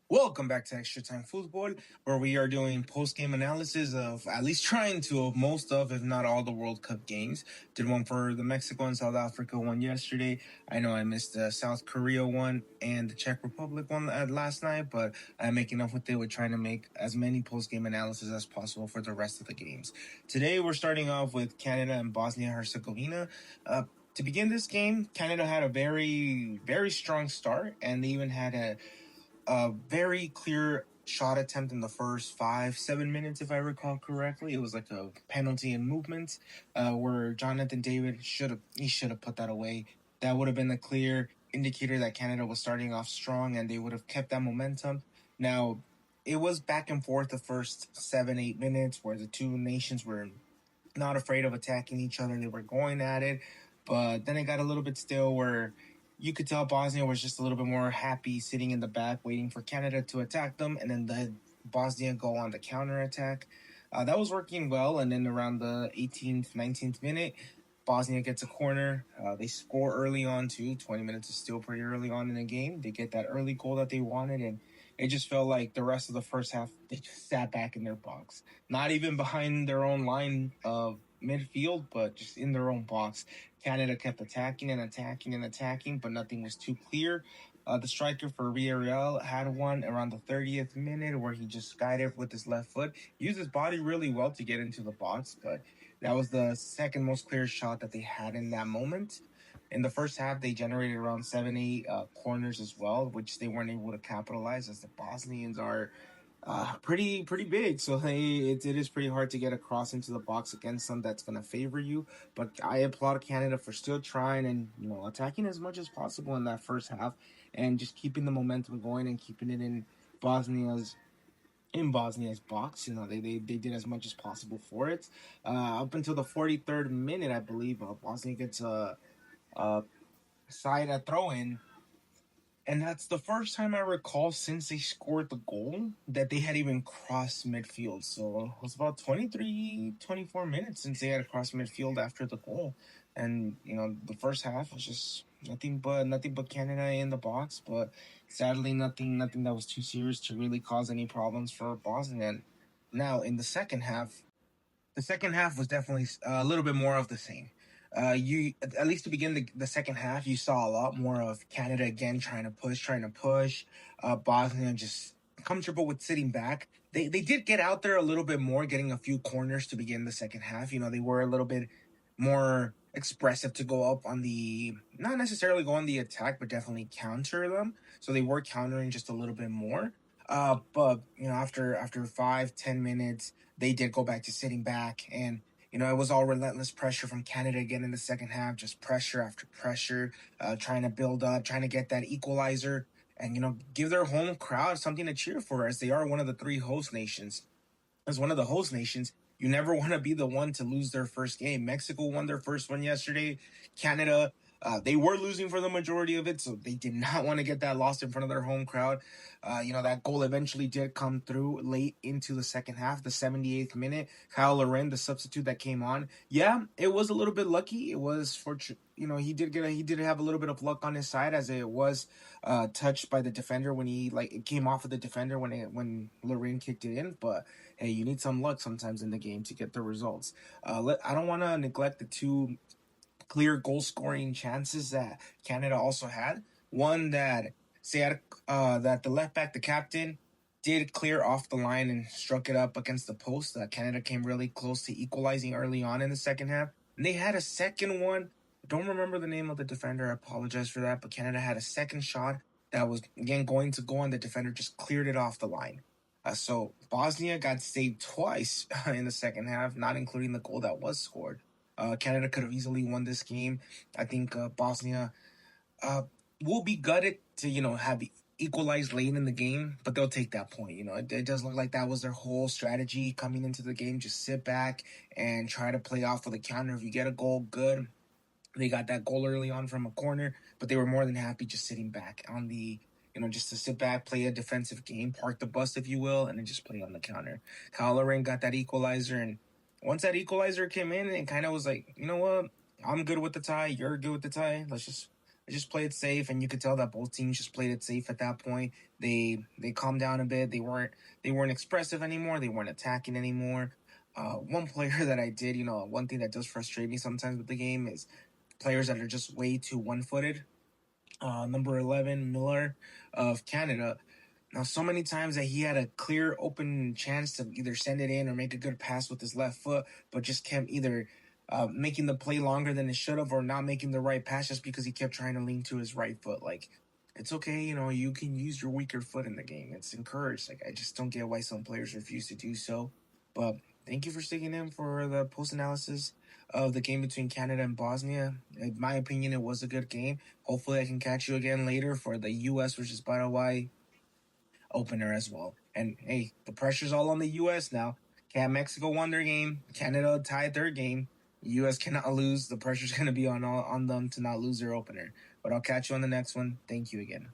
Welcome back to Extra Time Futbol, where we are doing post-game analysis of at least trying to of most of, if not all, the World Cup games. Did one for the Mexico and South Africa one yesterday. I know I missed the South Korea one and the Czech Republic one last night, but I'm making up with it with trying to make as many post-game analysis as possible for the rest of the games. Today, we're starting off with Canada and Bosnia Herzegovina. To begin this game, Canada had a very, very strong start, and they even had a very clear shot attempt in the first 5-7 minutes, if I recall correctly. It was like a penalty in movement, where Jonathan David should have put that away. That would have been a clear indicator that Canada was starting off strong and they would have kept that momentum. Now, it was back and forth the first 7-8 minutes where the two nations were not afraid of attacking each other. They were going at it, but then it got a little bit still where you could tell Bosnia was just a little bit more happy sitting in the back waiting for Canada to attack them, and then the Bosnia go on the counter attack. That was working well, and then around the 18th, 19th minute, Bosnia gets a corner. They score early on too. 20 minutes is still pretty early on in the game. They get that early goal that they wanted, and it just felt like the rest of the first half they just sat back in their box, not even behind their own line of midfield, but just in their own box. Canada kept attacking and attacking and attacking, but nothing was too clear. The striker for Villarreal had one around the 30th minute where he just guided with his left foot. He used his body really well to get into the box, but that was the second most clear shot that they had in that moment. In the first half, they generated around 7, 8 corners as well, which they weren't able to capitalize as the Bosnians are pretty big. So it is pretty hard to get across into the box against some that's going to favor you. But I applaud Canada for still trying and attacking as much as possible in that first half and just keeping the momentum going and keeping it Bosnia's Bosnia's box. They did as much as possible for it. Up until the 43rd minute, I believe, Bosnia gets a side a throw in, and that's the first time I recall since they scored the goal that they had even crossed midfield. So it was about 23, 24 minutes since they had crossed midfield after the goal. And, the first half was just nothing but Canada in the box. But sadly, nothing that was too serious to really cause any problems for Bosnia. And now in the second half was definitely a little bit more of the same. You at least to begin the second half, you saw a lot more of Canada again trying to push. Bosnia just comfortable with sitting back. They did get out there a little bit more, getting a few corners to begin the second half. They were a little bit more expressive to go up on the not necessarily go on the attack, but definitely counter them. So they were countering just a little bit more. But after 5-10 minutes, they did go back to sitting back, and it was all relentless pressure from Canada again in the second half, just pressure after pressure, trying to build up, trying to get that equalizer, and give their home crowd something to cheer for, as they are one of the three host nations. As one of the host nations, you never want to be the one to lose their first game. Mexico won their first one yesterday. Canada, they were losing for the majority of it, so they did not want to get that lost in front of their home crowd. That goal eventually did come through late into the second half, the 78th minute. Kyle Loren, the substitute that came on, yeah, it was a little bit lucky. It was he did have a little bit of luck on his side, as it was touched by the defender when it came off of the defender when Loren kicked it in. But hey, you need some luck sometimes in the game to get the results. I don't want to neglect the two clear goal scoring chances that Canada also had. One that that the left back, the captain, did clear off the line and struck it up against the post. Canada came really close to equalizing early on in the second half. And they had a second one. I don't remember the name of the defender. I apologize for that. But Canada had a second shot that was, again, going to go on. The defender just cleared it off the line. So Bosnia got saved twice in the second half, not including the goal that was scored. Canada could have easily won this game. I think Bosnia will be gutted to have equalized late in the game, but they'll take that point. It does look like that was their whole strategy coming into the game. Just sit back and try to play off of the counter. If you get a goal, good. They got that goal early on from a corner, but they were more than happy just sitting back on the just to sit back, play a defensive game, park the bus, if you will, and then just play on the counter. Kyle Loren got that equalizer, and once that equalizer came in, it kind of was like, you know what? I'm good with the tie. You're good with the tie. I just played safe, and you could tell that both teams just played it safe at that point. They calmed down a bit. They weren't expressive anymore. They weren't attacking anymore. One player that I did, one thing that does frustrate me sometimes with the game is players that are just way too one-footed. Number 11, Miller of Canada. Now, so many times that he had a clear, open chance to either send it in or make a good pass with his left foot, but just kept either making the play longer than it should have or not making the right pass just because he kept trying to lean to his right foot. Like, it's okay, you can use your weaker foot in the game. It's encouraged. Like, I just don't get why some players refuse to do so. But thank you for sticking in for the post analysis of the game between Canada and Bosnia. In my opinion, it was a good game. Hopefully, I can catch you again later for the U.S. versus Paraguay opener as well. And hey, the pressure's all on the U.S. now. Can Mexico won their game? Canada tied their game. The U.S. cannot lose. The pressure's going to be on them to not lose their opener. But I'll catch you on the next one. Thank you again.